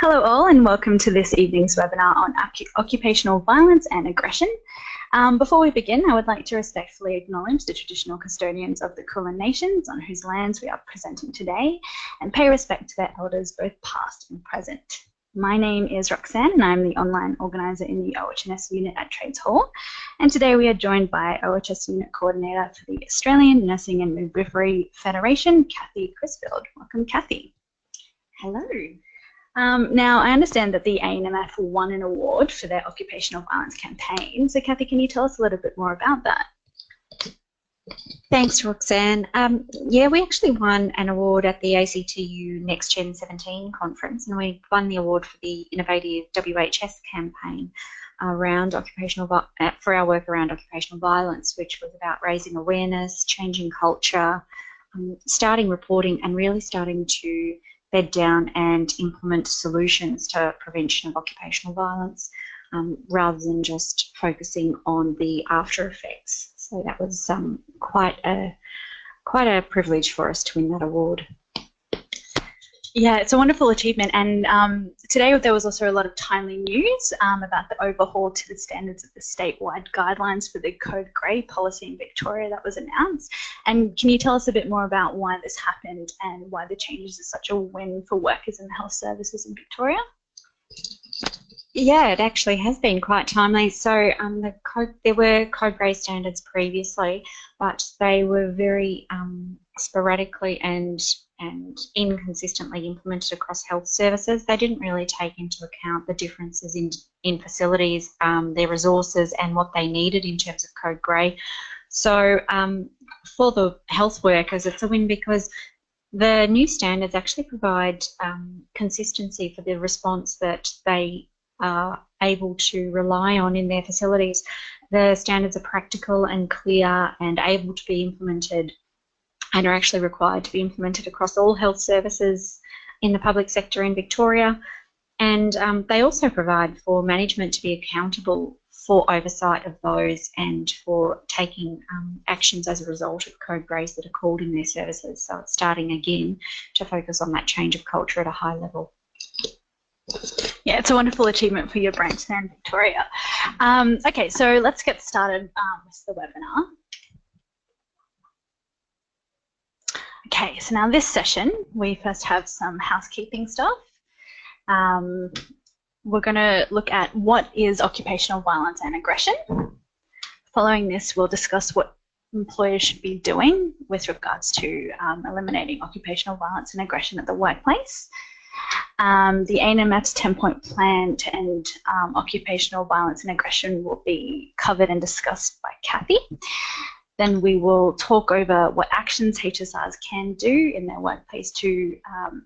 Hello all and welcome to this evening's webinar on occupational violence and aggression. Before we begin, I would like to respectfully acknowledge the traditional custodians of the Kulin Nations on whose lands we are presenting today and pay respect to their elders both past and present. My name is Roxanne and I'm the online organiser in the OHS Unit at Trades Hall, and today we are joined by OHS Unit Coordinator for the Australian Nursing and Midwifery Federation, Kathy Chrisfield. Welcome, Kathy. Hello. Now, I understand that the ANMF won an award for their occupational violence campaign. So, Kathy, can you tell us a little bit more about that? Thanks, Roxanne. Yeah, we actually won an award at the ACTU Next Gen 17 conference, and we won the award for the innovative WHS campaign around for our work around occupational violence, which was about raising awareness, changing culture, starting reporting, and really starting to bed down and implement solutions to prevention of occupational violence, rather than just focusing on the after effects. So that was quite a privilege for us to win that award. Yeah, it's a wonderful achievement, and today there was also a lot of timely news about the overhaul to the standards of the statewide guidelines for the Code Grey policy in Victoria that was announced. And can you tell us a bit more about why this happened and why the changes are such a win for workers in the health services in Victoria? Yeah, it actually has been quite timely. So there were Code Grey standards previously, but they were very sporadically and inconsistently implemented across health services. They didn't really take into account the differences in facilities, their resources, and what they needed in terms of Code Grey. So for the health workers, it's a win because the new standards actually provide consistency for the response that they are able to rely on in their facilities. The standards are practical and clear and able to be implemented, and are actually required to be implemented across all health services in the public sector in Victoria. And they also provide for management to be accountable for oversight of those and for taking actions as a result of Code Greys that are called in their services. So it's starting again to focus on that change of culture at a high level. Yeah, it's a wonderful achievement for your branch there in Victoria. Okay, so let's get started with the webinar. Okay, so now this session, we first have some housekeeping stuff. We're going to look at what is occupational violence and aggression. Following this, we'll discuss what employers should be doing with regards to eliminating occupational violence and aggression at the workplace. The ANMF's 10-point plan to end occupational violence and aggression will be covered and discussed by Kathy. Then we will talk over what actions HSRs can do in their workplace to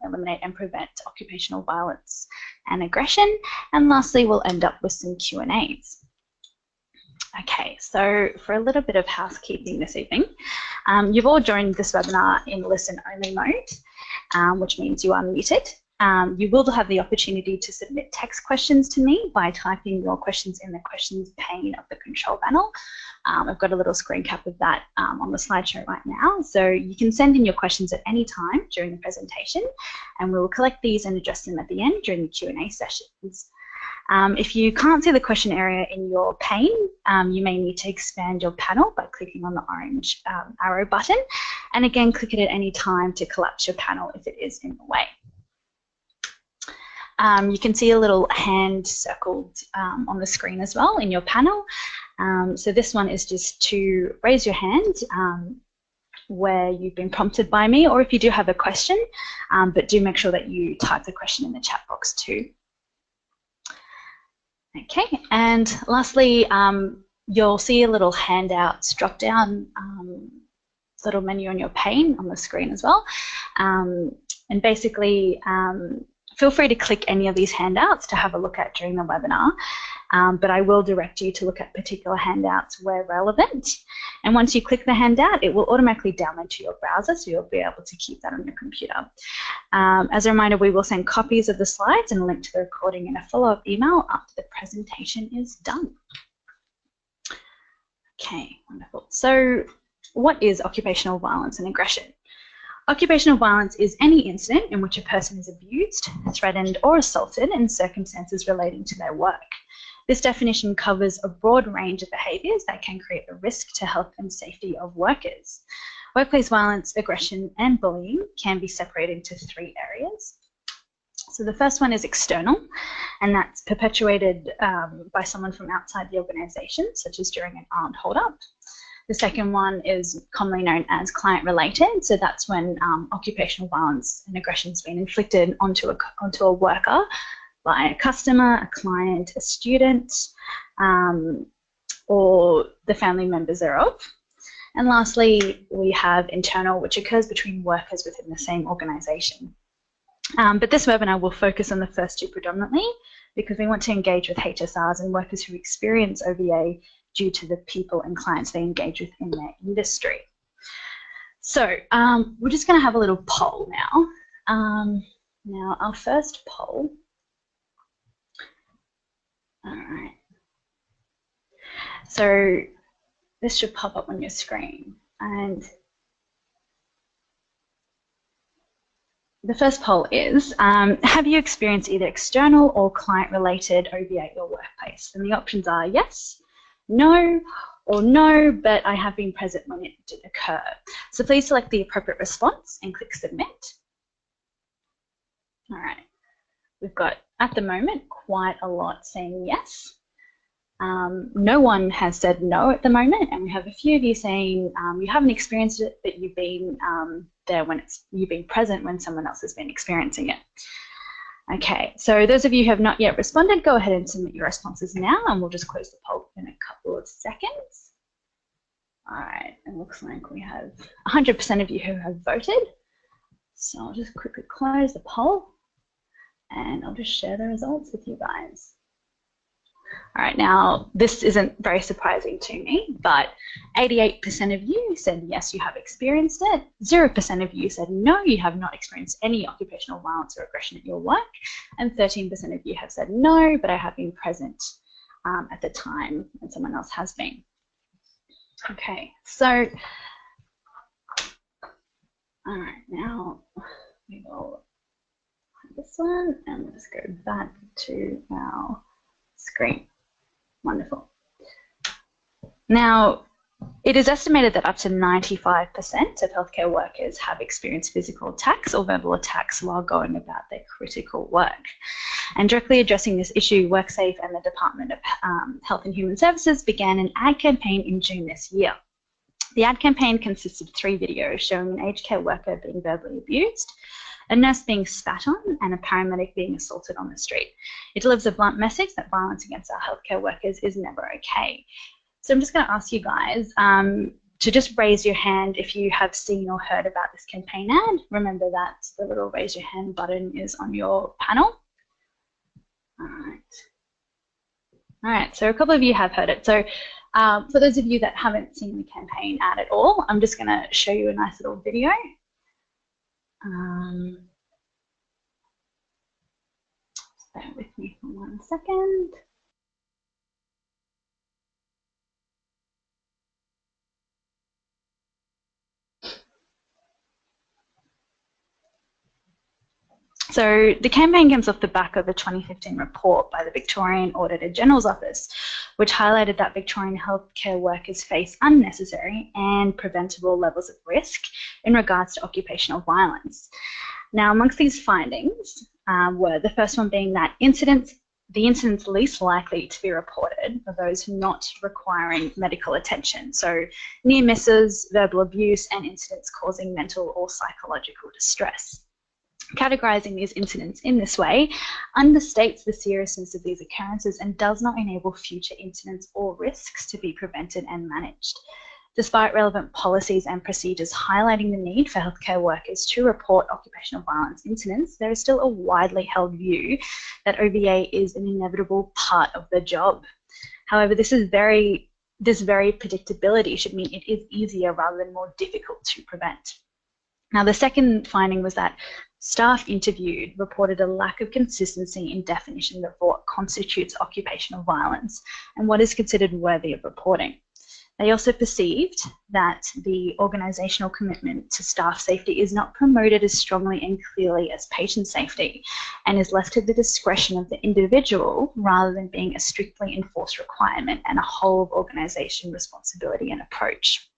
eliminate and prevent occupational violence and aggression. And lastly, we'll end up with some Q&As. Okay, so for a little bit of housekeeping this evening, you've all joined this webinar in listen-only mode, which means you are muted. You will have the opportunity to submit text questions to me by typing your questions in the questions pane of the control panel. I've got a little screen cap of that on the slideshow right now, so you can send in your questions at any time during the presentation, and we will collect these and address them at the end during the Q&A sessions. If you can't see the question area in your pane, you may need to expand your panel by clicking on the orange arrow button, and again click it at any time to collapse your panel if it is in the way. You can see a little hand circled on the screen as well in your panel. So this one is just to raise your hand where you've been prompted by me, or if you do have a question, but do make sure that you type the question in the chat box too. Okay, and lastly, you'll see a little handouts drop down little menu on your pane on the screen as well. And basically, feel free to click any of these handouts to have a look at during the webinar, but I will direct you to look at particular handouts where relevant. And once you click the handout, it will automatically download to your browser, so you'll be able to keep that on your computer. As a reminder, we will send copies of the slides and a link to the recording in a follow-up email after the presentation is done. Okay, wonderful. So what is occupational violence and aggression? Occupational violence is any incident in which a person is abused, threatened, or assaulted in circumstances relating to their work. This definition covers a broad range of behaviours that can create a risk to health and safety of workers. Workplace violence, aggression, and bullying can be separated into 3 areas. So the first one is external, and that's perpetuated by someone from outside the organisation, such as during an armed hold-up. The second one is commonly known as client-related, so that's when occupational violence and aggression has been inflicted onto a worker by a customer, a client, a student, or the family members thereof. And lastly, we have internal, which occurs between workers within the same organisation. But this webinar will focus on the first 2 predominantly because we want to engage with HSRs and workers who experience OVA due to the people and clients they engage with in their industry. So we're just going to have a little poll now. Now our first poll. All right. So this should pop up on your screen, and the first poll is, have you experienced either external or client-related OVA at your workplace? And the options are yes, no, or no, but I have been present when it did occur. So please select the appropriate response and click submit. All right, we've got, at the moment, quite a lot saying yes. No one has said no at the moment, and we have a few of you saying you haven't experienced it, but you've been there when you've been present when someone else has been experiencing it. Okay, so those of you who have not yet responded, go ahead and submit your responses now, and we'll just close the poll in a couple of seconds. All right, it looks like we have 100% of you who have voted. So I'll just quickly close the poll, and I'll just share the results with you guys. All right, now this isn't very surprising to me, but 88% of you said yes, you have experienced it. 0% of you said no, you have not experienced any occupational violence or aggression at your work. And 13% of you have said no, but I have been present at the time and someone else has been. Okay, so, all right, now we will find this one and we'll just go back to our screen. Wonderful. Now, it is estimated that up to 95% of healthcare workers have experienced physical attacks or verbal attacks while going about their critical work. And directly addressing this issue, WorkSafe and the Department of Health and Human Services began an ad campaign in June this year. The ad campaign consists of 3 videos showing an aged care worker being verbally abused, a nurse being spat on, and a paramedic being assaulted on the street. It delivers a blunt message that violence against our healthcare workers is never okay. So I'm just going to ask you guys to just raise your hand if you have seen or heard about this campaign ad. Remember that the little raise your hand button is on your panel. All right, so a couple of you have heard it. So for those of you that haven't seen the campaign ad at all, I'm just going to show you a nice little video. Bear with me for 1 second. So the campaign comes off the back of a 2015 report by the Victorian Auditor General's Office, which highlighted that Victorian healthcare workers face unnecessary and preventable levels of risk in regards to occupational violence. Now, amongst these findings were the first one being that the incidents least likely to be reported are those not requiring medical attention. So near misses, verbal abuse, and incidents causing mental or psychological distress. Categorizing these incidents in this way understates the seriousness of these occurrences and does not enable future incidents or risks to be prevented and managed. Despite relevant policies and procedures highlighting the need for healthcare workers to report occupational violence incidents, there is still a widely held view that OVA is an inevitable part of the job. However, this very predictability should mean it is easier rather than more difficult to prevent. Now, the second finding was that staff interviewed reported a lack of consistency in definition of what constitutes occupational violence and what is considered worthy of reporting. They also perceived that the organisational commitment to staff safety is not promoted as strongly and clearly as patient safety, and is left to the discretion of the individual rather than being a strictly enforced requirement and a whole of organisation responsibility and approach.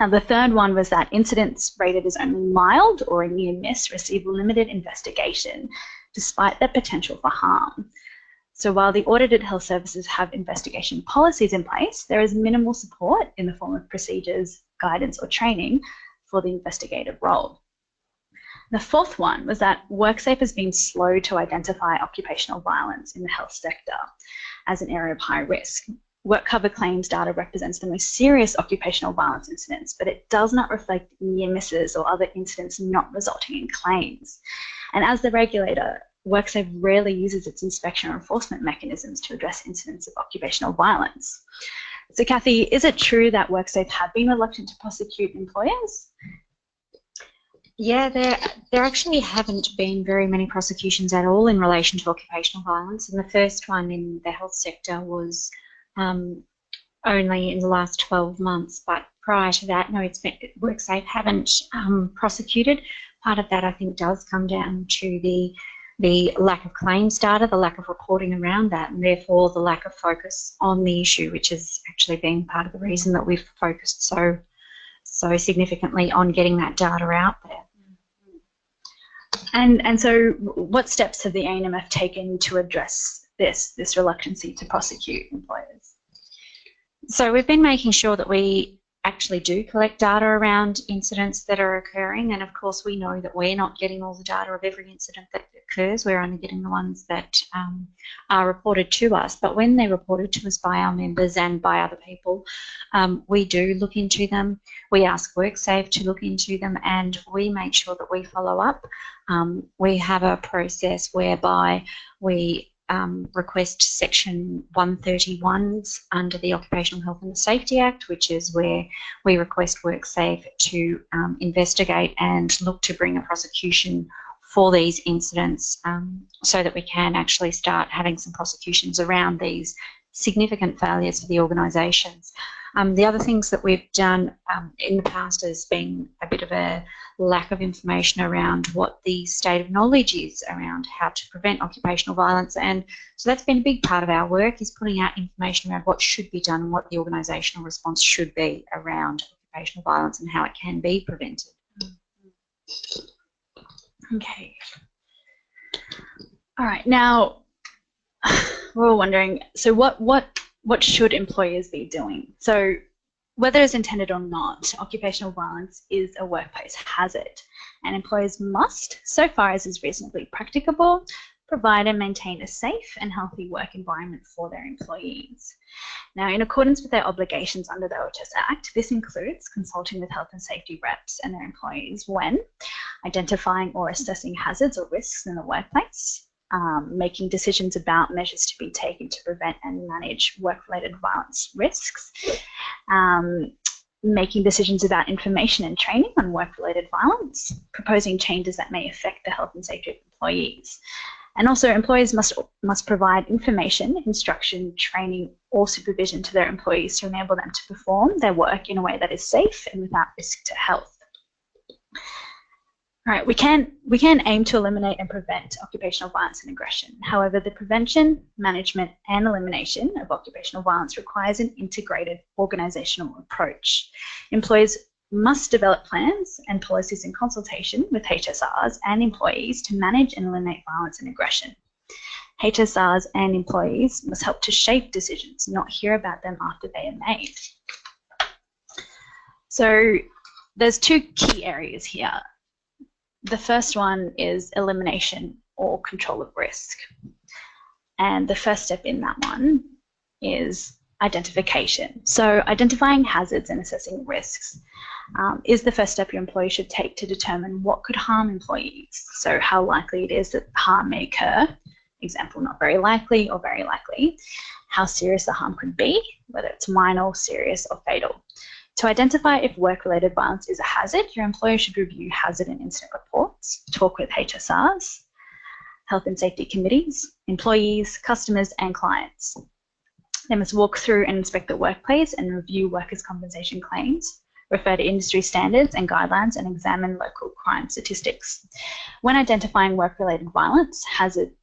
Now, the third one was that incidents rated as only mild or a near miss receive limited investigation, despite their potential for harm. So while the audited health services have investigation policies in place, there is minimal support in the form of procedures, guidance, or training for the investigative role. The fourth one was that WorkSafe has been slow to identify occupational violence in the health sector as an area of high risk. WorkCover claims data represents the most serious occupational violence incidents, but it does not reflect near misses or other incidents not resulting in claims. And as the regulator, WorkSafe rarely uses its inspection or enforcement mechanisms to address incidents of occupational violence. So Kathy, is it true that WorkSafe have been reluctant to prosecute employers? Yeah, there actually haven't been very many prosecutions at all in relation to occupational violence, and the first one in the health sector was only in the last 12 months, but prior to that, no, WorkSafe haven't prosecuted. Part of that, I think, does come down to the lack of claims data, the lack of reporting around that, and therefore the lack of focus on the issue, which has actually been part of the reason that we've focused so significantly on getting that data out there. And so what steps have the ANMF taken to address this reluctancy to prosecute employers? So we've been making sure that we actually do collect data around incidents that are occurring, and of course we know that we're not getting all the data of every incident that occurs. We're only getting the ones that are reported to us, but when they're reported to us by our members and by other people, we do look into them. We ask WorkSafe to look into them, and we make sure that we follow up. We have a process whereby we request Section 131s under the Occupational Health and Safety Act, which is where we request WorkSafe to investigate and look to bring a prosecution for these incidents, so that we can actually start having some prosecutions around these significant failures for the organisations. The other things that we've done in the past has been a bit of a lack of information around what the state of knowledge is around how to prevent occupational violence, and so that's been a big part of our work, is putting out information around what should be done and what the organisational response should be around occupational violence and how it can be prevented. Okay. All right. Now, we're all wondering, so what should employers be doing? So whether it's intended or not, occupational violence is a workplace hazard, and employers must, so far as is reasonably practicable, provide and maintain a safe and healthy work environment for their employees. Now, in accordance with their obligations under the OHS Act, this includes consulting with health and safety reps and their employees when identifying or assessing hazards or risks in the workplace, making decisions about measures to be taken to prevent and manage work-related violence risks, making decisions about information and training on work-related violence, proposing changes that may affect the health and safety of employees. And also, employers must provide information, instruction, training, or supervision to their employees to enable them to perform their work in a way that is safe and without risk to health. All right, we can aim to eliminate and prevent occupational violence and aggression. However, the prevention, management, and elimination of occupational violence requires an integrated organisational approach. Employers must develop plans and policies in consultation with HSRs and employees to manage and eliminate violence and aggression. HSRs and employees must help to shape decisions, not hear about them after they are made. So there's two key areas here. The first one is elimination or control of risk. And the first step in that one is identification. So identifying hazards and assessing risks is the first step your employee should take to determine what could harm employees. So how likely it is that harm may occur, example, not very likely or very likely, how serious the harm could be, whether it's minor, serious, or fatal. To identify if work-related violence is a hazard, your employer should review hazard and incident reports, talk with HSRs, health and safety committees, employees, customers, and clients. They must walk through and inspect the workplace and review workers' compensation claims, refer to industry standards and guidelines, and examine local crime statistics. When identifying work-related violence hazards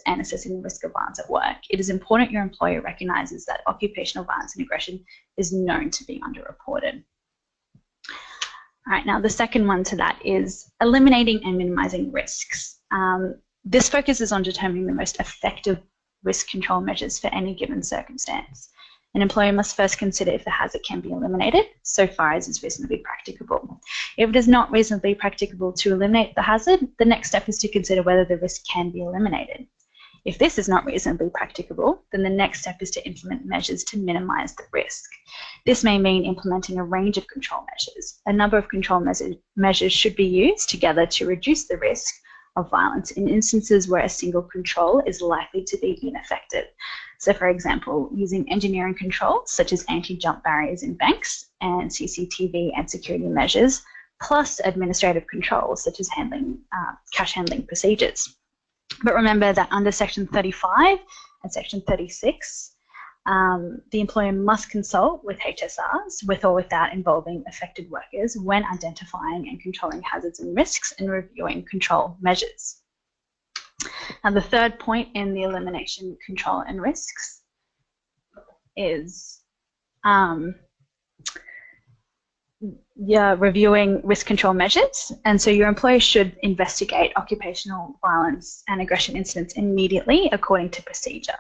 and assessing the risk of violence at work, it is important your employer recognises that occupational violence and aggression is known to be underreported. All right, now the second one to that is eliminating and minimising risks. This focuses on determining the most effective risk control measures for any given circumstance. An employer must first consider if the hazard can be eliminated, so far as is reasonably practicable. If it is not reasonably practicable to eliminate the hazard, the next step is to consider whether the risk can be eliminated. If this is not reasonably practicable, then the next step is to implement measures to minimise the risk. This may mean implementing a range of control measures. A number of control measures should be used together to reduce the risk of violence in instances where a single control is likely to be ineffective. So, for example, using engineering controls such as anti-jump barriers in banks and CCTV and security measures, plus administrative controls such as cash handling procedures. But remember that under Section 35 and Section 36, the employer must consult with HSRs with or without involving affected workers when identifying and controlling hazards and risks and reviewing control measures. And the third point in the elimination, control and risks is reviewing risk control measures. And so your employer should investigate occupational violence and aggression incidents immediately according to procedure.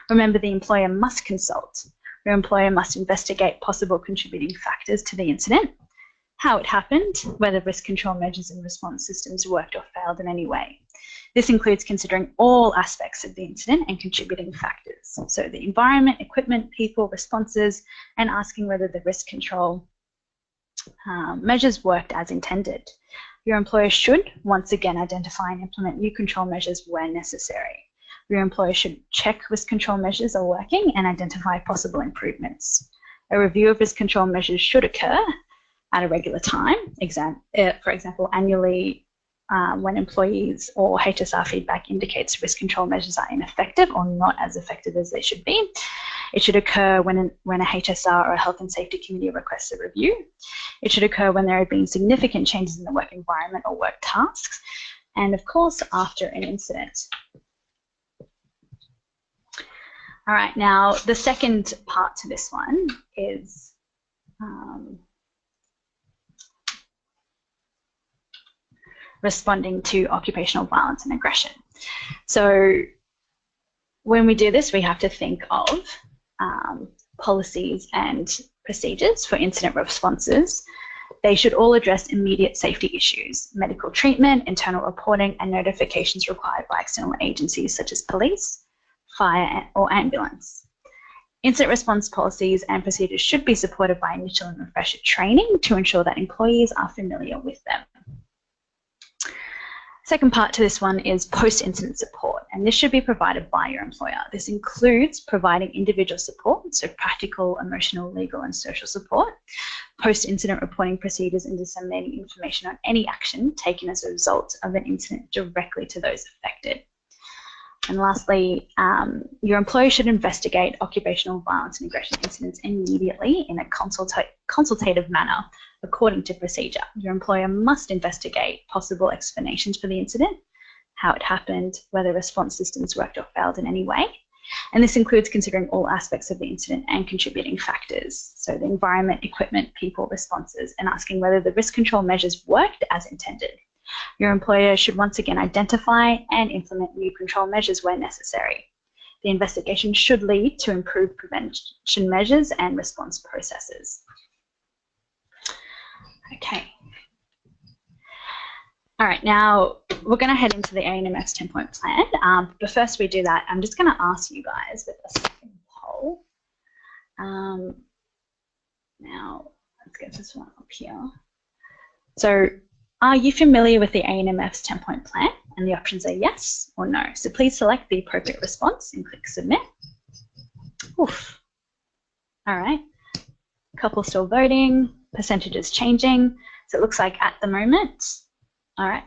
Remember, the employer must consult. Your employer must investigate possible contributing factors to the incident, how it happened, whether risk control measures and response systems worked or failed in any way. This includes considering all aspects of the incident and contributing factors. So the environment, equipment, people, responses, and asking whether the risk control measures worked as intended. Your employer should once again identify and implement new control measures where necessary. Your employer should check risk control measures are working and identify possible improvements. A review of risk control measures should occur at a regular time, for example, annually when employees or HSR feedback indicates risk control measures are ineffective or not as effective as they should be. It should occur when a HSR or a health and safety committee requests a review. It should occur when there have been significant changes in the work environment or work tasks, and of course after an incident. All right, now the second part to this one is responding to occupational violence and aggression. So when we do this, we have to think of policies and procedures for incident responses. They should all address immediate safety issues, medical treatment, internal reporting, and notifications required by external agencies such as police, fire, or ambulance. Incident response policies and procedures should be supported by initial and refresher training to ensure that employees are familiar with them. Second part to this one is post-incident support, and this should be provided by your employer. This includes providing individual support, so practical, emotional, legal, and social support, post-incident reporting procedures, and disseminating information on any action taken as a result of an incident directly to those affected. And lastly, your employer should investigate occupational violence and aggression incidents immediately in a consultative manner according to procedure. Your employer must investigate possible explanations for the incident, how it happened, whether response systems worked or failed in any way. And this includes considering all aspects of the incident and contributing factors. So the environment, equipment, people, responses, and asking whether the risk control measures worked as intended. Your employer should once again identify and implement new control measures where necessary. The investigation should lead to improved prevention measures and response processes. Okay. All right, now we're going to head into the ANMF's 10-point plan. But first we do that, I'm just going to ask you guys with a second poll. Now, let's get this one up here. So, are you familiar with the ANMF's 10-point plan? And the options are yes or no. So please select the appropriate response and click submit. Oof. All right. Couple still voting. Percentages changing. So it looks like at the moment, all right,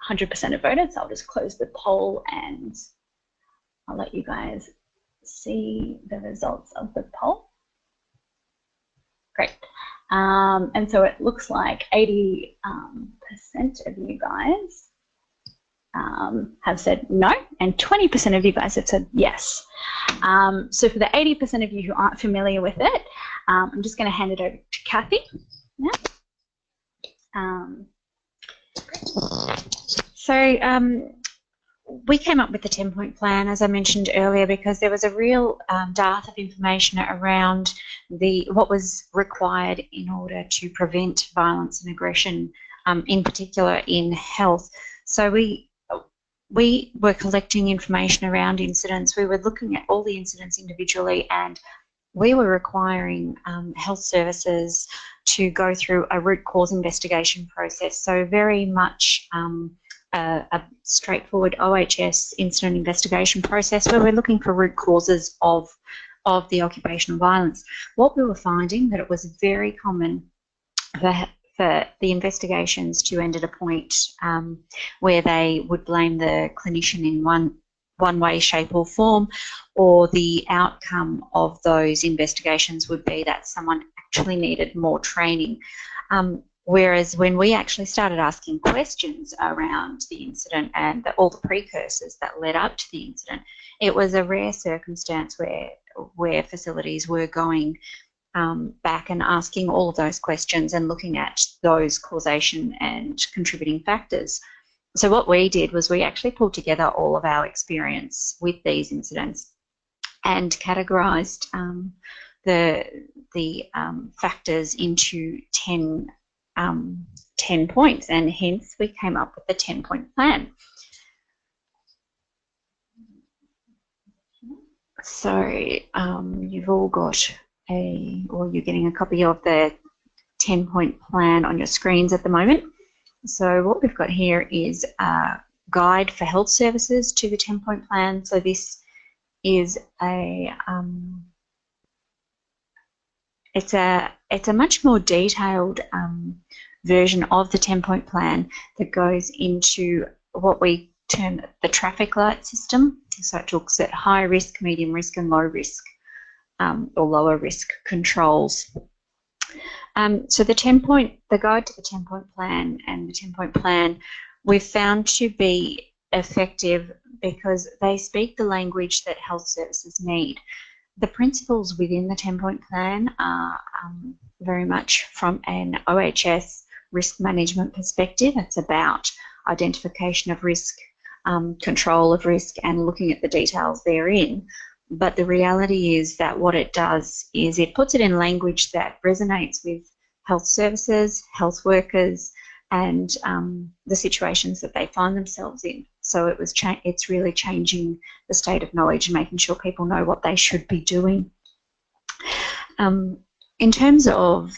100% have voted. So I'll just close the poll and I'll let you guys see the results of the poll. Great. And so it looks like 80% of you guys have said no, and 20% of you guys have said yes. So for the 80% of you who aren't familiar with it, I'm just going to hand it over to Kathy. Yeah. We came up with the 10-point plan, as I mentioned earlier, because there was a real dearth of information around what was required in order to prevent violence and aggression, in particular in health. So we were collecting information around incidents. We were looking at all the incidents individually, and we were requiring health services to go through a root cause investigation process. So very much a straightforward OHS incident investigation process where we're looking for root causes of the occupational violence. What we were finding that it was very common for the investigations to end at a point where they would blame the clinician in one way, shape or form, or the outcome of those investigations would be that someone actually needed more training. Whereas when we actually started asking questions around the incident and all the precursors that led up to the incident, it was a rare circumstance where facilities were going back and asking all of those questions and looking at those causation and contributing factors. So what we did was we actually pulled together all of our experience with these incidents and categorised the factors into 10 points, and hence we came up with the 10-point plan. So you've all got or you're getting a copy of the 10-point plan on your screens at the moment. So what we've got here is a guide for health services to the 10-point plan. So this is it's a much more detailed version of the 10-point plan that goes into what we term the traffic light system. So it looks at high risk, medium risk and low risk or lower risk controls. So the guide to the 10-point plan and the 10-point plan we've found to be effective because they speak the language that health services need. The principles within the 10-point plan are very much from an OHS risk management perspective. It's about identification of risk, control of risk, and looking at the details therein. But the reality is that what it does is it puts it in language that resonates with health services, health workers, and the situations that they find themselves in. So it's really changing the state of knowledge and making sure people know what they should be doing. In terms of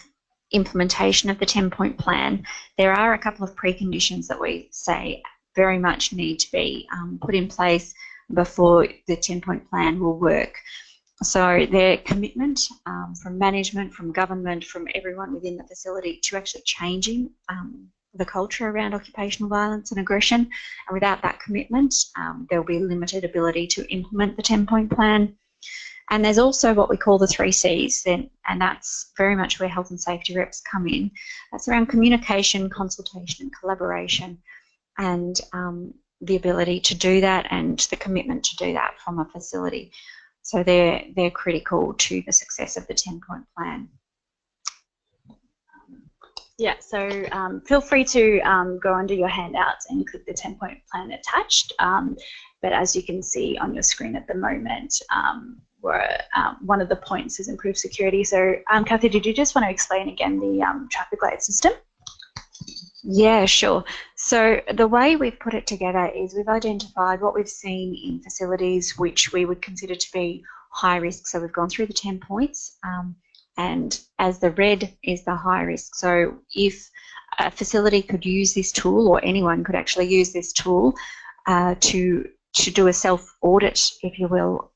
implementation of the 10-point plan, there are a couple of preconditions that we say very much need to be put in place before the 10-point plan will work. So their commitment from management, from government, from everyone within the facility to actually changing the culture around occupational violence and aggression. And without that commitment, there'll be limited ability to implement the 10-point plan. And there's also what we call the 3 Cs, and that's very much where health and safety reps come in. That's around communication, consultation and collaboration, and the ability to do that and the commitment to do that from a facility. So they're critical to the success of the 10-point plan. Yeah, so feel free to go under your handouts and click the 10-point plan attached. But as you can see on your screen at the moment, one of the points is improved security. So Kathy, did you just want to explain again the traffic light system? Yeah, sure. So the way we've put it together is we've identified what we've seen in facilities which we would consider to be high risk. So we've gone through the 10 points, and as the red is the high risk. So if a facility could use this tool, or anyone could actually use this tool to do a self-audit, if you will,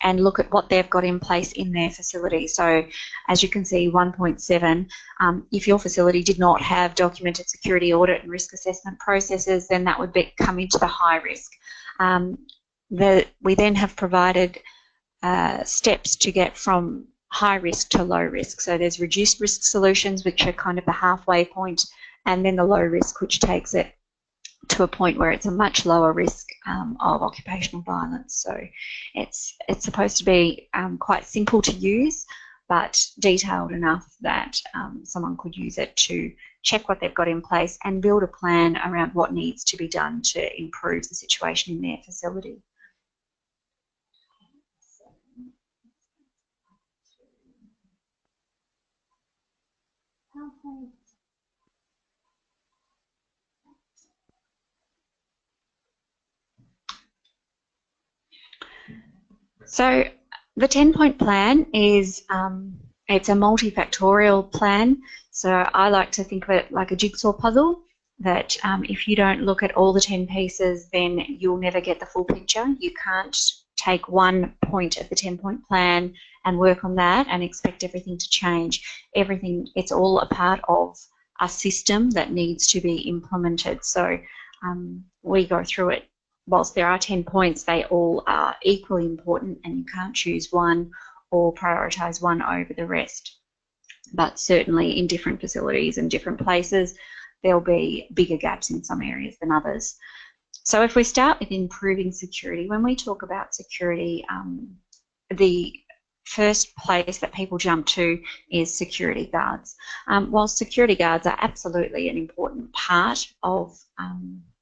and look at what they've got in place in their facility. So as you can see, 1.7, if your facility did not have documented security audit and risk assessment processes, then that would come into the high risk. we then have provided steps to get from high risk to low risk. So there's reduced risk solutions, which are kind of the halfway point, and then the low risk, which takes it to a point where it's a much lower risk of occupational violence. So it's supposed to be quite simple to use, but detailed enough that someone could use it to check what they've got in place and build a plan around what needs to be done to improve the situation in their facility. So the 10-point plan is it's a multifactorial plan. So I like to think of it like a jigsaw puzzle, that if you don't look at all the 10 pieces, then you'll never get the full picture. You can't take one point of the 10-point plan and work on that and expect everything to change. Everything, it's all a part of a system that needs to be implemented. So we go through it. Whilst there are 10 points, they all are equally important, and you can't choose one or prioritise one over the rest. But certainly in different facilities and different places, there'll be bigger gaps in some areas than others. So if we start with improving security, when we talk about security, the first place that people jump to is security guards. While security guards are absolutely an important part of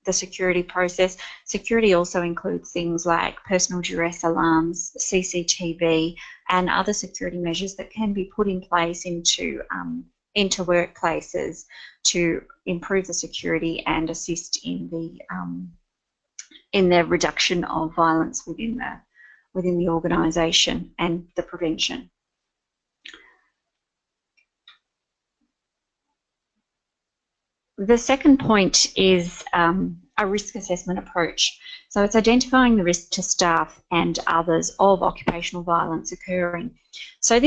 the security process, security also includes things like personal duress alarms, CCTV, and other security measures that can be put in place into workplaces to improve the security and assist in the reduction of violence within the organisation and the prevention. The second point is a risk assessment approach. So it's identifying the risk to staff and others of occupational violence occurring. So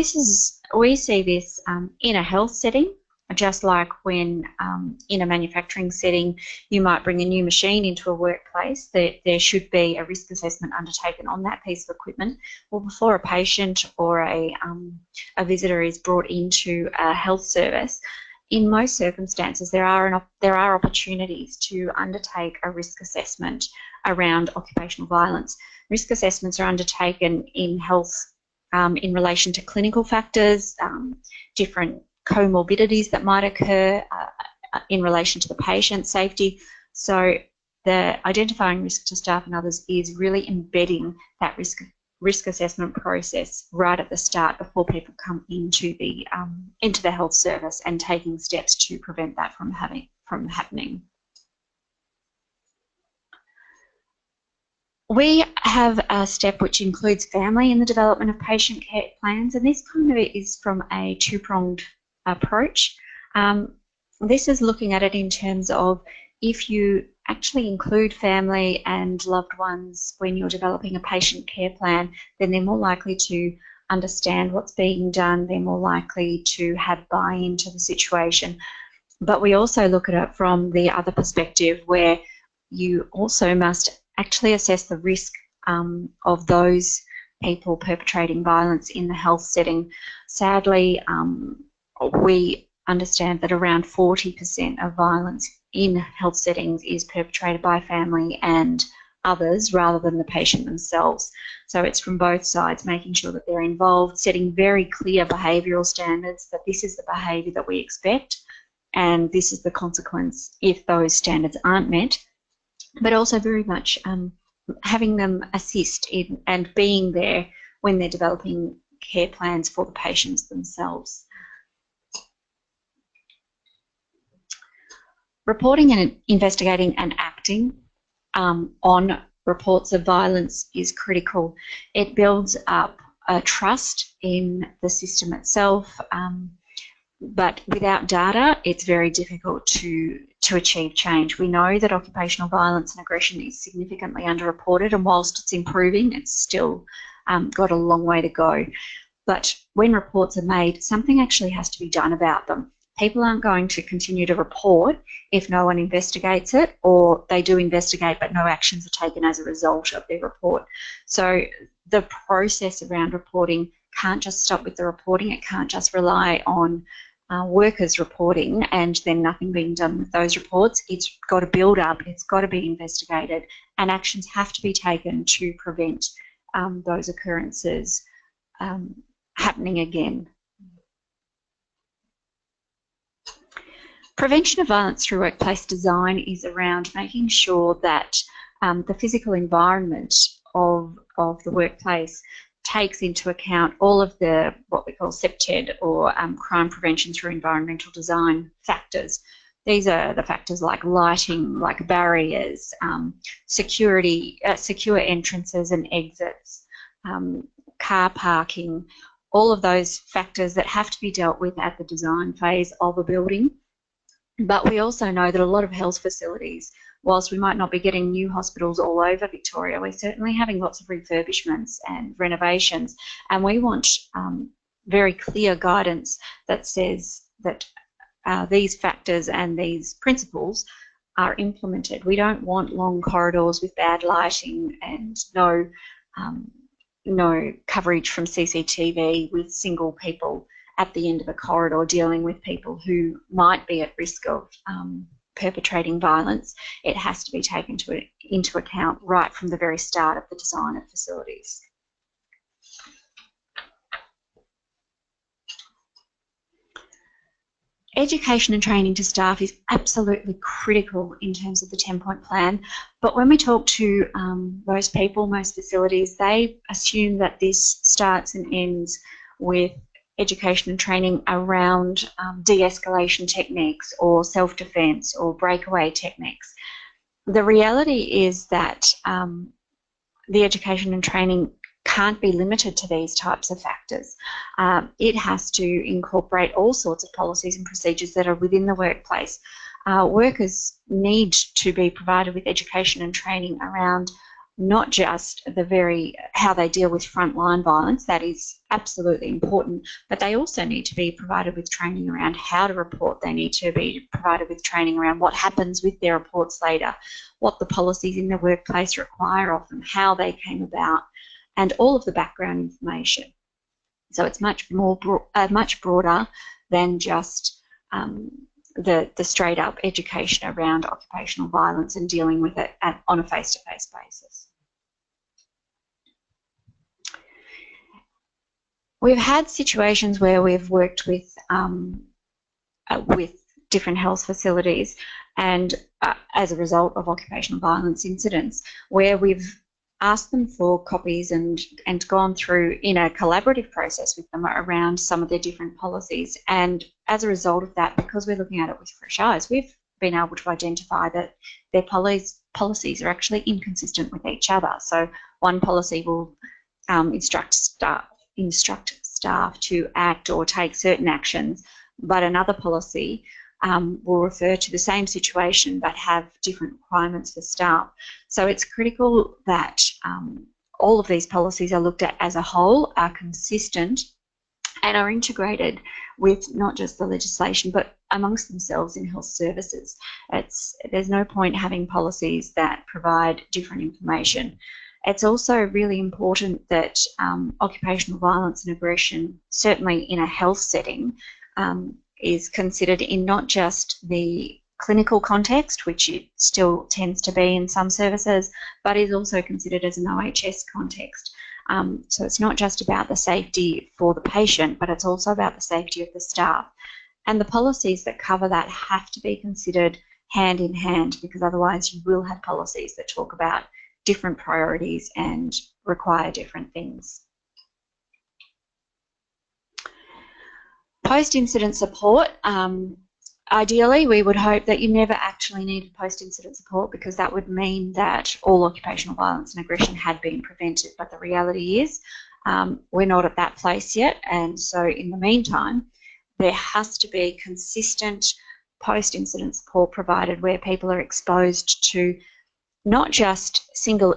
we see this in a health setting, just like when in a manufacturing setting you might bring a new machine into a workplace, that there should be a risk assessment undertaken on that piece of equipment. Well, before a patient or a visitor is brought into a health service, in most circumstances, there are opportunities to undertake a risk assessment around occupational violence. Risk assessments are undertaken in health in relation to clinical factors, different comorbidities that might occur in relation to the patient safety. So the identifying risk to staff and others is really embedding that risk assessment process right at the start before people come into the health service, and taking steps to prevent that from happening. We have a step which includes family in the development of patient care plans, and this kind of is from a two-pronged approach. This is looking at it in terms of, if you actually include family and loved ones when you're developing a patient care plan, then they're more likely to understand what's being done, they're more likely to have buy-in to the situation. But we also look at it from the other perspective, where you also must actually assess the risk of those people perpetrating violence in the health setting. Sadly, we understand that around 40% of violence in health settings is perpetrated by family and others rather than the patient themselves. So it's from both sides, making sure that they're involved, setting very clear behavioural standards, that this is the behaviour that we expect and this is the consequence if those standards aren't met, but also very much having them assist in and being there when they're developing care plans for the patients themselves. Reporting and investigating and acting on reports of violence is critical. It builds up a trust in the system itself, but without data, it's very difficult to achieve change. We know that occupational violence and aggression is significantly underreported, and whilst it's improving, it's still got a long way to go. But when reports are made, something actually has to be done about them. people aren't going to continue to report if no one investigates it, or they do investigate but no actions are taken as a result of their report. So the process around reporting can't just stop with the reporting. It can't just rely on workers reporting and then nothing being done with those reports. It's got to build up, it's got to be investigated, and actions have to be taken to prevent those occurrences happening again. Prevention of violence through workplace design is around making sure that the physical environment of the workplace takes into account all of the what we call CPTED, or crime prevention through environmental design factors. These are the factors like lighting, like barriers, security, secure entrances and exits, car parking, all of those factors that have to be dealt with at the design phase of a building. But we also know that a lot of health facilities, whilst we might not be getting new hospitals all over Victoria, we're certainly having lots of refurbishments and renovations, and we want very clear guidance that says that these factors and these principles are implemented. We don't want long corridors with bad lighting and no coverage from CCTV with single people at the end of a corridor dealing with people who might be at risk of perpetrating violence. It has to be taken into account right from the very start of the design of facilities. Education and training to staff is absolutely critical in terms of the 10-point plan, but when we talk to most people, most facilities, they assume that this starts and ends with education and training around de-escalation techniques or self-defense or breakaway techniques. The reality is that the education and training can't be limited to these types of factors. It has to incorporate all sorts of policies and procedures that are within the workplace. Workers need to be provided with education and training around not just how they deal with frontline violence. That is absolutely important, but they also need to be provided with training around how to report. They need to be provided with training around what happens with their reports later, what the policies in the workplace require of them, how they came about, and all of the background information. So it's much broader than just the straight up education around occupational violence and dealing with it on a face-to-face basis. We've had situations where we've worked with different health facilities, and as a result of occupational violence incidents, where we've asked them for copies and gone through in a collaborative process with them around some of their different policies. And as a result of that, because we're looking at it with fresh eyes, we've been able to identify that their policies are actually inconsistent with each other. So one policy will instruct staff to act or take certain actions, but another policy will refer to the same situation but have different requirements for staff. So it's critical that all of these policies are looked at as a whole, are consistent, and are integrated with not just the legislation but amongst themselves in health services. There's no point having policies that provide different information. It's also really important that occupational violence and aggression, certainly in a health setting, is considered in not just the clinical context, which it still tends to be in some services, but is also considered as an OHS context. So it's not just about the safety for the patient, but it's also about the safety of the staff. And the policies that cover that have to be considered hand in hand, because otherwise you will have policies that talk about different priorities and require different things. Post-incident support. Ideally, we would hope that you never actually needed post-incident support, because that would mean that all occupational violence and aggression had been prevented. But the reality is we're not at that place yet, and so in the meantime, there has to be consistent post-incident support provided where people are exposed to not just single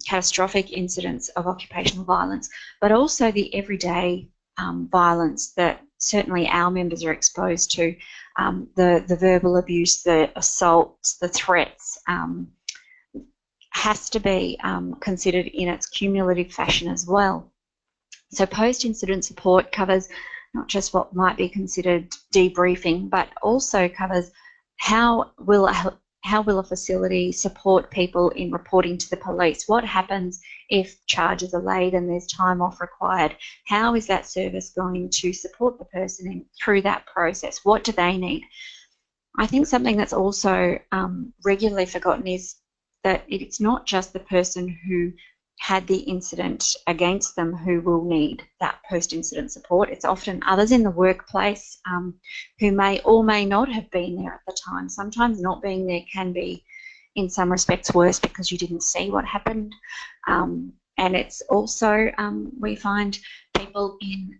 catastrophic incidents of occupational violence, but also the everyday violence that certainly our members are exposed to, the verbal abuse, the assaults, the threats, has to be considered in its cumulative fashion as well. So post-incident support covers not just what might be considered debriefing, but also covers how will a facility support people in reporting to the police? What happens if charges are laid and there's time off required? How is that service going to support the person through that process? What do they need? I think something that's also regularly forgotten is that it's not just the person who had the incident against them who will need that post-incident support. It's often others in the workplace who may or may not have been there at the time. Sometimes not being there can be, in some respects, worse because you didn't see what happened. And it's also, we find people in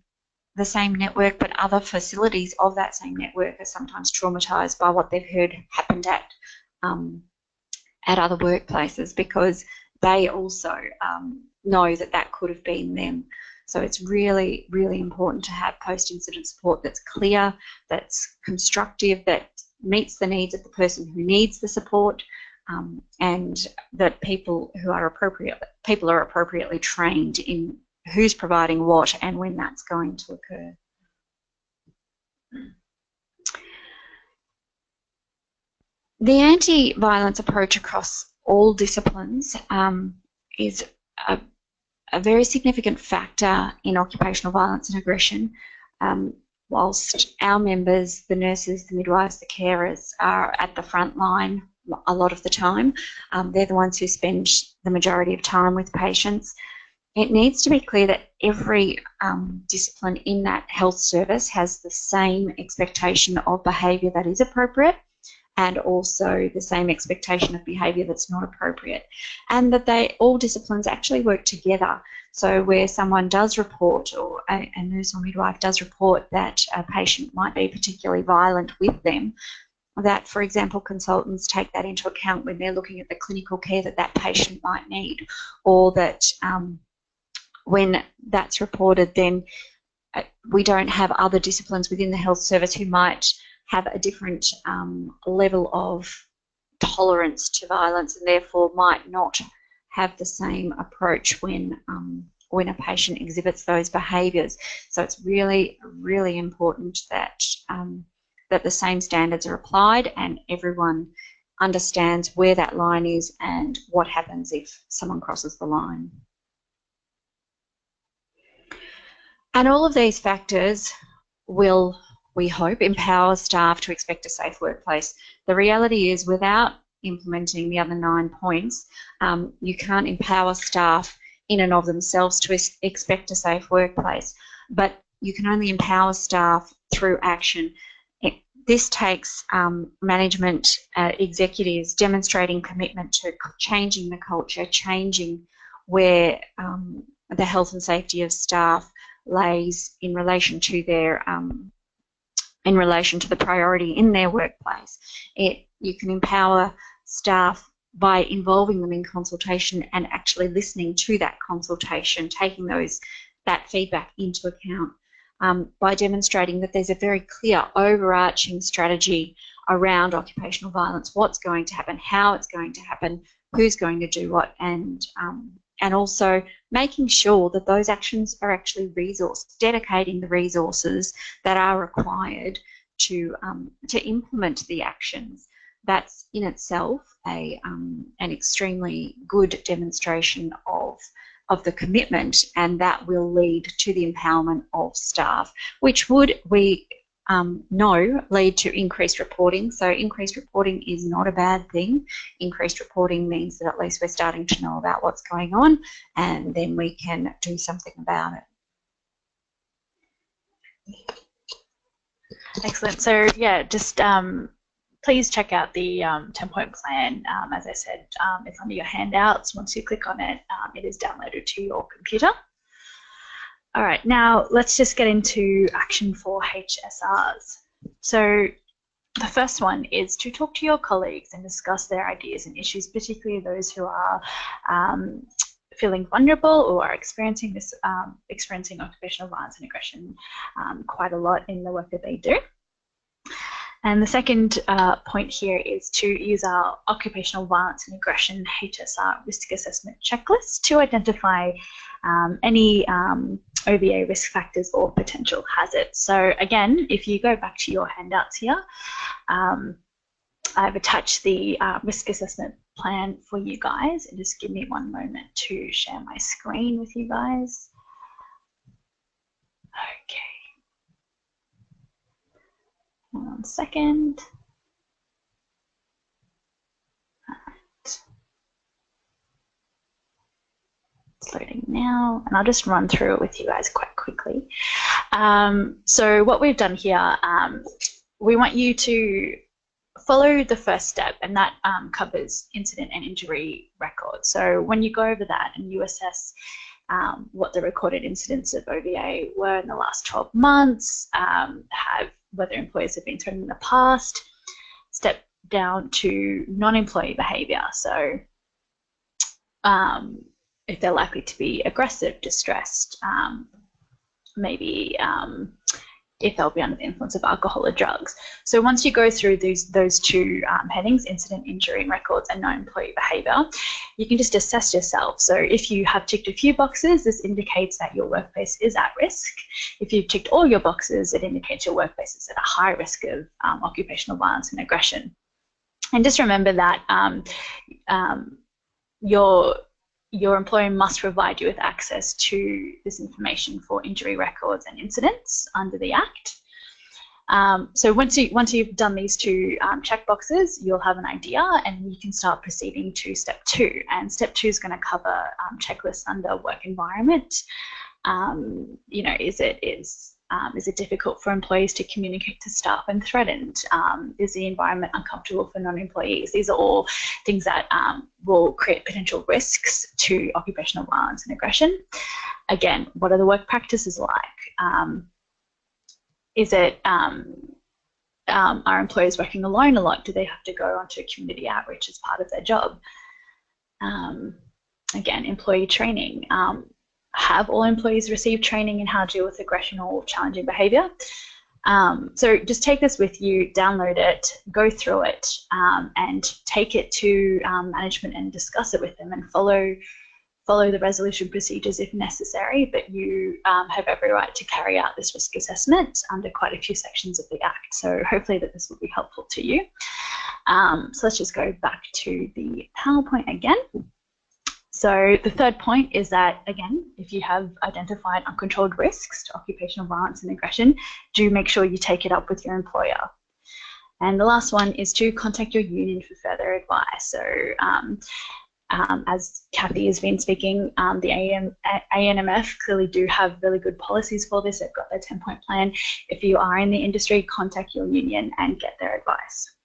the same network but other facilities of that same network are sometimes traumatised by what they've heard happened at other workplaces, because they also know that that could have been them. So it's really, really important to have post-incident support that's clear, that's constructive, that meets the needs of the person who needs the support, and that people are appropriately trained in who's providing what and when that's going to occur. The anti-violence approach across all disciplines is a very significant factor in occupational violence and aggression. Whilst our members, the nurses, the midwives, the carers, are at the front line a lot of the time, they're the ones who spend the majority of time with patients. It needs to be clear that every discipline in that health service has the same expectation of behaviour that is appropriate, and also the same expectation of behaviour that's not appropriate, and that all disciplines actually work together. So where someone does report, or a nurse or midwife does report that a patient might be particularly violent with them, that, for example, consultants take that into account when they're looking at the clinical care that that patient might need, or that when that's reported, then we don't have other disciplines within the health service who might have a different level of tolerance to violence, and therefore might not have the same approach when a patient exhibits those behaviours. So it's really, really important that that the same standards are applied and everyone understands where that line is and what happens if someone crosses the line. And all of these factors will, we hope, empower staff to expect a safe workplace. The reality is, without implementing the other 9 points, you can't empower staff in and of themselves to expect a safe workplace, but you can only empower staff through action. This takes management executives demonstrating commitment to changing the culture, changing where the health and safety of staff lays in relation to their in relation to the priority in their workplace. You can empower staff by involving them in consultation and actually listening to that consultation, taking that feedback into account, by demonstrating that there's a very clear overarching strategy around occupational violence, what's going to happen, how it's going to happen, who's going to do what, and also making sure that those actions are actually resourced, dedicating the resources that are required to implement the actions. That's in itself an extremely good demonstration of the commitment, and that will lead to the empowerment of staff, which would, we know, lead to increased reporting. So increased reporting is not a bad thing. Increased reporting means that at least we're starting to know about what's going on, and then we can do something about it. Excellent. So yeah, just please check out the 10-point plan. As I said, it's under your handouts. Once you click on it, it is downloaded to your computer. All right, now let's just get into action for HSRs. So the first one is to talk to your colleagues and discuss their ideas and issues, particularly those who are feeling vulnerable or are experiencing this experiencing occupational violence and aggression quite a lot in the work that they do. And the second point here is to use our Occupational Violence and Aggression HSR risk assessment checklist to identify any OVA risk factors or potential hazards. So again, if you go back to your handouts here, I've attached the risk assessment plan for you guys. And just give me one moment to share my screen with you guys. Okay. 1 second. It's loading now, and I'll just run through it with you guys quite quickly. So what we've done here, we want you to follow the first step, and that covers incident and injury records. So when you go over that and you assess what the recorded incidents of OVA were in the last 12 months, whether employers have been threatened in the past, step down to non-employee behaviour. So if they're likely to be aggressive, distressed, maybe if they'll be under the influence of alcohol or drugs. So once you go through those two headings, incident, injury records, and non-employee behaviour, you can just assess yourself. So if you have ticked a few boxes, this indicates that your workplace is at risk. If you've ticked all your boxes, it indicates your workplace is at a high risk of occupational violence and aggression. And just remember that your employer must provide you with access to this information for injury records and incidents under the Act. So once you've done these two check boxes, you'll have an idea, and you can start proceeding to step 2. And step 2 is going to cover checklists under work environment. You know, is it difficult for employees to communicate to staff when threatened? Is the environment uncomfortable for non-employees? These are all things that will create potential risks to occupational violence and aggression. Again, what are the work practices like? Is it, are employees working alone a lot? Do they have to go onto community outreach as part of their job? Again, employee training. Have all employees received training in how to deal with aggression or challenging behaviour? So just take this with you, download it, go through it, and take it to management and discuss it with them, and follow the resolution procedures if necessary. But you have every right to carry out this risk assessment under quite a few sections of the Act. So hopefully that this will be helpful to you. So let's just go back to the PowerPoint again. So the third point is that, again, if you have identified uncontrolled risks to occupational violence and aggression, do make sure you take it up with your employer. And the last one is to contact your union for further advice. So as Kathy has been speaking, the ANMF clearly do have really good policies for this. They've got their 10-point plan. If you are in the industry, contact your union and get their advice.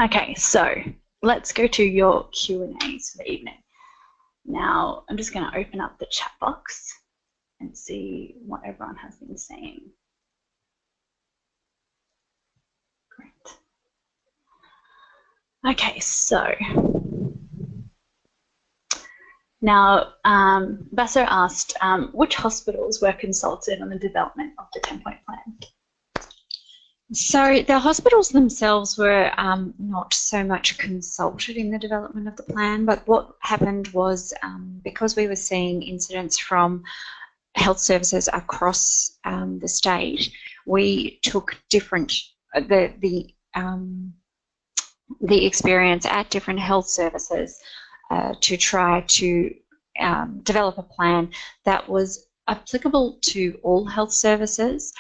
Okay, so let's go to your Q&As for the evening. Now, I'm just going to open up the chat box and see what everyone has been saying. Great. Okay, so now Basso asked, which hospitals were consulted on the development of the 10-point plan? So the hospitals themselves were not so much consulted in the development of the plan, but what happened was because we were seeing incidents from health services across the state, we took different the experience at different health services to try to develop a plan that was applicable to all health services.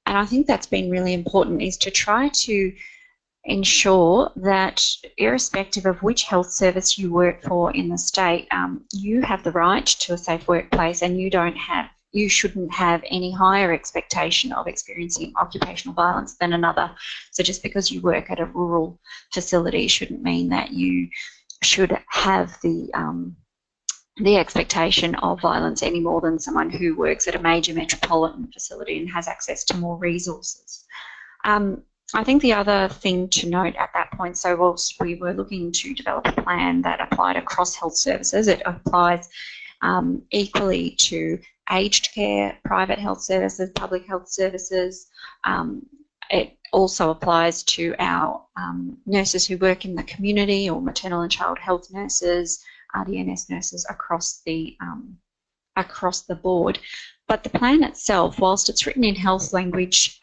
And I think that's been really important, is to try to ensure that irrespective of which health service you work for in the state, you have the right to a safe workplace, and you shouldn't have any higher expectation of experiencing occupational violence than another. So just because you work at a rural facility shouldn't mean that you should have the expectation of violence any more than someone who works at a major metropolitan facility and has access to more resources. I think the other thing to note at that point. So whilst we were looking to develop a plan that applied across health services, it applies equally to aged care, private health services, public health services. It also applies to our nurses who work in the community, or maternal and child health nurses, RDNS nurses across the board. But the plan itself, whilst it's written in health language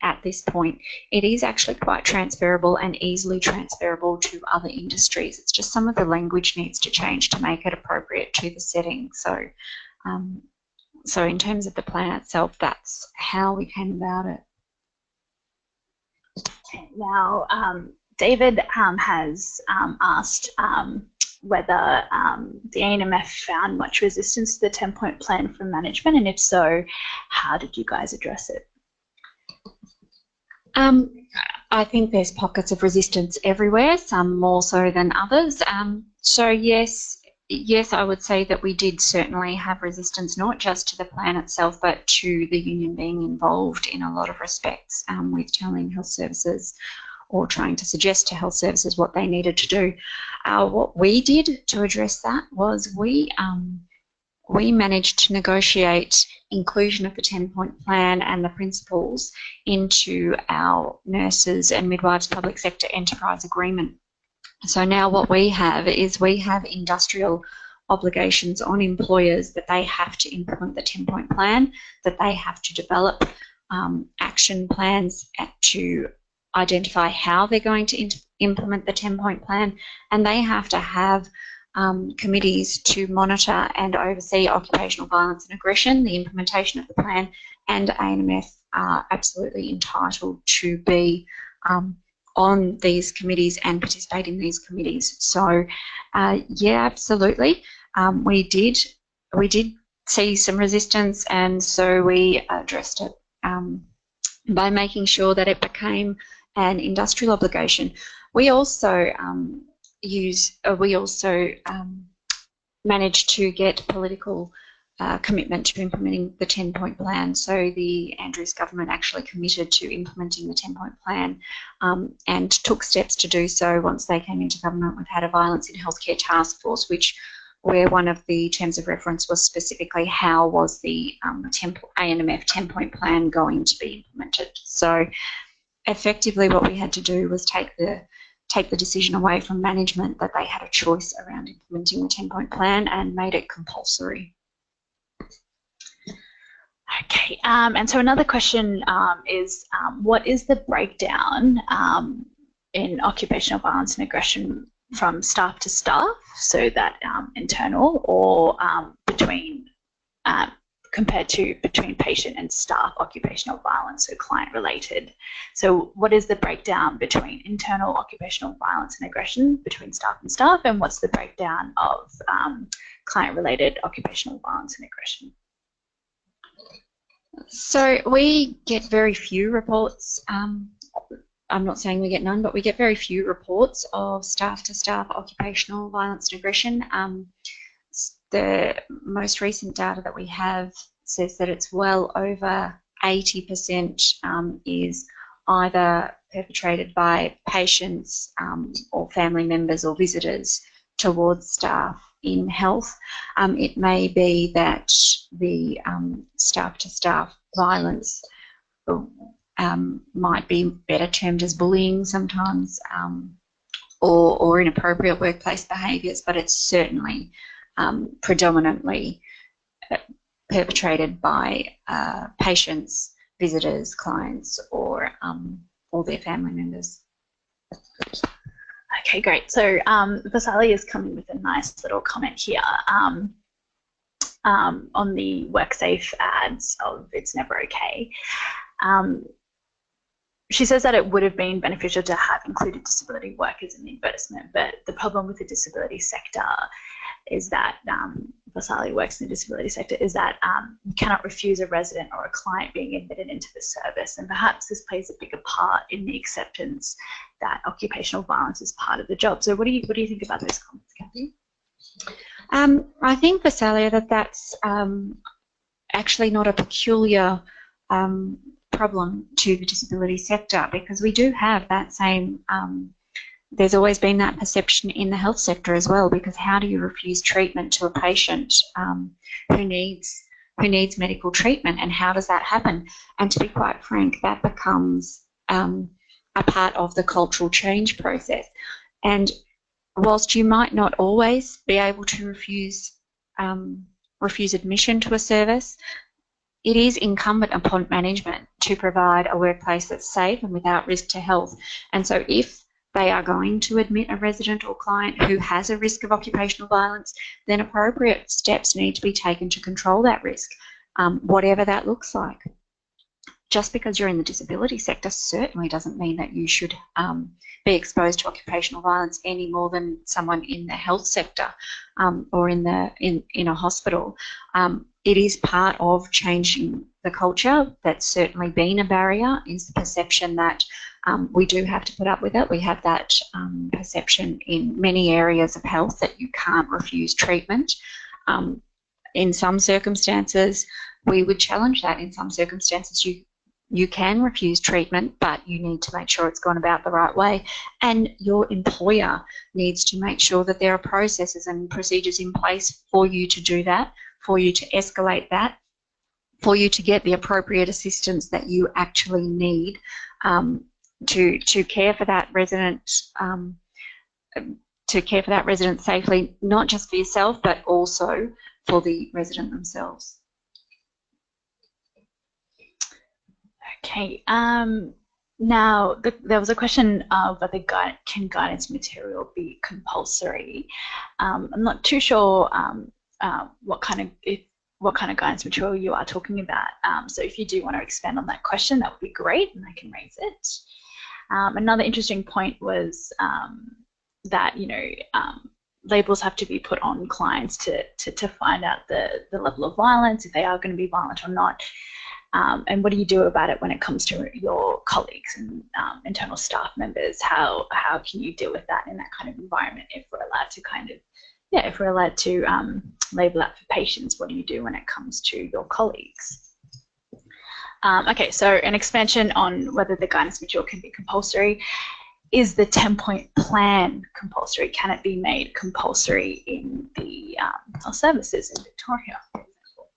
at this point, it is actually quite transferable and easily transferable to other industries. It's just some of the language needs to change to make it appropriate to the setting. So, so in terms of the plan itself, that's how we came about it. Now, David has asked whether the ANMF found much resistance to the 10-point plan from management, and if so, how did you guys address it? I think there's pockets of resistance everywhere, some more so than others. So yes, I would say that we did certainly have resistance, not just to the plan itself, but to the union being involved in a lot of respects with telling health services or trying to suggest to health services what they needed to do. What we did to address that was we managed to negotiate inclusion of the 10-point plan and the principles into our nurses and midwives public sector enterprise agreement. So now what we have is we have industrial obligations on employers that they have to implement the 10-point plan, that they have to develop action plans to identify how they're going to implement the 10-point plan, and they have to have committees to monitor and oversee occupational violence and aggression, the implementation of the plan, and ANMF are absolutely entitled to be on these committees and participate in these committees. So yeah, absolutely. We did see some resistance, and so we addressed it by making sure that it became an industrial obligation. We also managed to get political commitment to implementing the 10-point plan. So the Andrews government actually committed to implementing the 10-point plan and took steps to do so once they came into government. We've had a Violence in Healthcare Task Force, where one of the terms of reference was specifically how was the ANMF 10-point plan going to be implemented. So effectively what we had to do was take the decision away from management that they had a choice around implementing the 10-point plan and made it compulsory. Okay, and so another question is what is the breakdown in occupational violence and aggression from staff to staff, so that internal or compared to between patient and staff occupational violence, so client related. So what is the breakdown between internal occupational violence and aggression between staff and staff, and what's the breakdown of client related occupational violence and aggression? So we get very few reports. I'm not saying we get none, but we get very few reports of staff to staff occupational violence and aggression. The most recent data that we have says that it's well over 80% is either perpetrated by patients or family members or visitors towards staff in health. It may be that the staff to staff violence might be better termed as bullying sometimes, or inappropriate workplace behaviours, but it's certainly predominantly perpetrated by patients, visitors, clients, or their family members. Okay, great. So Vasali is coming with a nice little comment here on the WorkSafe ads of "It's Never Okay." She says that it would have been beneficial to have included disability workers in the advertisement, but the problem with the disability sector is that Vasali works in the disability sector, is that you cannot refuse a resident or a client being admitted into the service, and perhaps this plays a bigger part in the acceptance that occupational violence is part of the job. So what do you think about those comments, Kathy? I think, Vasali, that's actually not a peculiar problem to the disability sector, because we do have that same there's always been that perception in the health sector as well, because how do you refuse treatment to a patient who needs medical treatment, and how does that happen? And to be quite frank, that becomes a part of the cultural change process. And whilst you might not always be able to refuse admission to a service, it is incumbent upon management to provide a workplace that's safe and without risk to health. And so if they are going to admit a resident or client who has a risk of occupational violence, then appropriate steps need to be taken to control that risk, whatever that looks like. Just because you're in the disability sector certainly doesn't mean that you should be exposed to occupational violence any more than someone in the health sector or in a hospital. It is part of changing the culture. That's certainly been a barrier, is the perception that we do have to put up with it. We have that perception in many areas of health that you can't refuse treatment. In some circumstances, we would challenge that. In some circumstances, you can refuse treatment, but you need to make sure it's gone about the right way. And your employer needs to make sure that there are processes and procedures in place for you to do that, for you to escalate that, for you to get the appropriate assistance that you actually need to care for that resident, safely, not just for yourself, but also for the resident themselves. Okay. Now, there was a question of whether can guidance material be compulsory. I'm not too sure what kind of guidance material you are talking about. So if you do want to expand on that question, that would be great, and I can raise it. Another interesting point was that labels have to be put on clients to find out the level of violence, if they are going to be violent or not. And what do you do about it when it comes to your colleagues and internal staff members? How can you deal with that in that kind of environment if we're allowed to label that for patients? What do you do when it comes to your colleagues? Okay, so an expansion on whether the guidance material can be compulsory. Is the 10-point plan compulsory? Can it be made compulsory in the health services in Victoria, for example?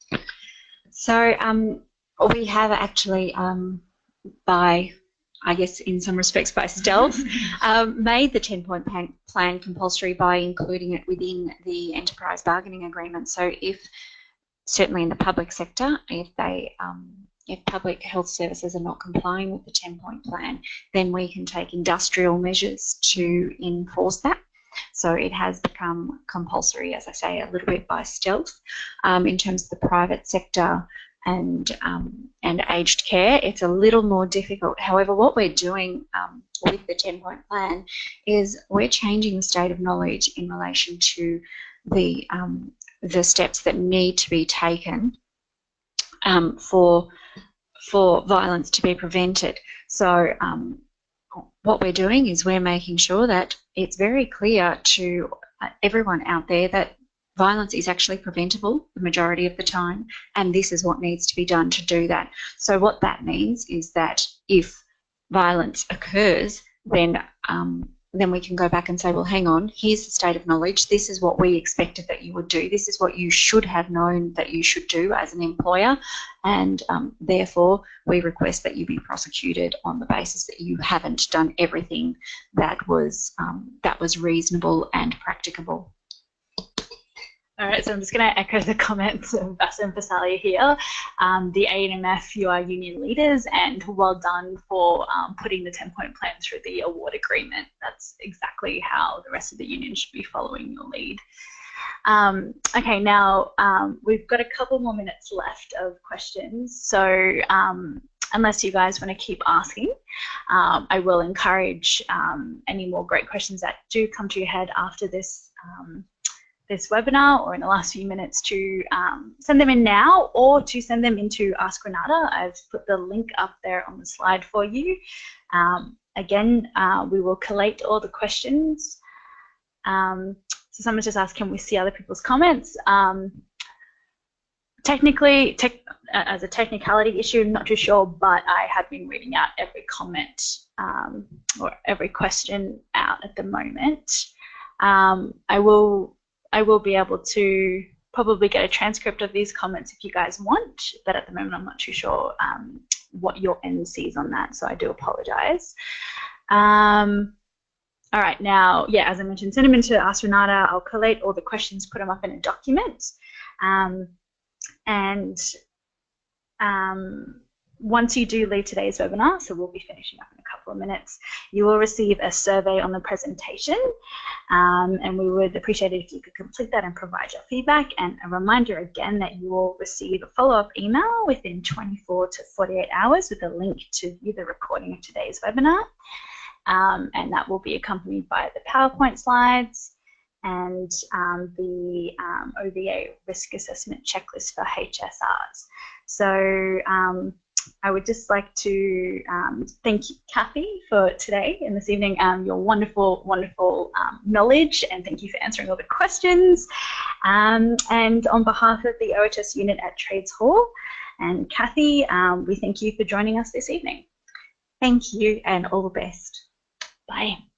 So we have actually, I guess in some respects by stealth, made the 10-point plan compulsory by including it within the enterprise bargaining agreement. So if, certainly in the public sector, if public health services are not complying with the 10-point plan, then we can take industrial measures to enforce that. So it has become compulsory, as I say, a little bit by stealth. In terms of the private sector and aged care, it's a little more difficult. However, what we're doing with the 10-point plan is we're changing the state of knowledge in relation to the steps that need to be taken for violence to be prevented. So what we're doing is we're making sure that it's very clear to everyone out there that violence is actually preventable the majority of the time, and this is what needs to be done to do that. So what that means is that if violence occurs, then we can go back and say, well, hang on, here's the state of knowledge. This is what we expected that you would do. This is what you should have known that you should do as an employer, and therefore we request that you be prosecuted on the basis that you haven't done everything that was reasonable and practicable. All right, so I'm just going to echo the comments of Bassa and Visalia here. The ANMF, you are union leaders, and well done for putting the 10-point plan through the award agreement. That's exactly how the rest of the union should be following your lead. Okay, now we've got a couple more minutes left of questions. So unless you guys want to keep asking, I will encourage any more great questions that do come to your head after this this webinar or in the last few minutes to send them in now, or to send them into Ask Renata. I've put the link up there on the slide for you. Again, we will collate all the questions. So someone just asked, can we see other people's comments? technically, as a technicality issue, I'm not too sure, but I have been reading out every comment or every question out at the moment. I will be able to probably get a transcript of these comments if you guys want, but at the moment I'm not too sure what your end sees on that, so I do apologize. All right, now, yeah, as I mentioned, send them into Ask Renata. I'll collate all the questions, put them up in a document, and once you do leave today's webinar, so we'll be finishing up in a couple of minutes, you will receive a survey on the presentation, and we would appreciate it if you could complete that and provide your feedback. And a reminder again that you will receive a follow-up email within 24 to 48 hours with a link to view the recording of today's webinar, and that will be accompanied by the PowerPoint slides and the OVA risk assessment checklist for HSRs. So I would just like to thank Kathy for today and this evening, your wonderful, wonderful knowledge, and thank you for answering all the questions. And on behalf of the OHS unit at Trades Hall and Kathy, we thank you for joining us this evening. Thank you and all the best. Bye.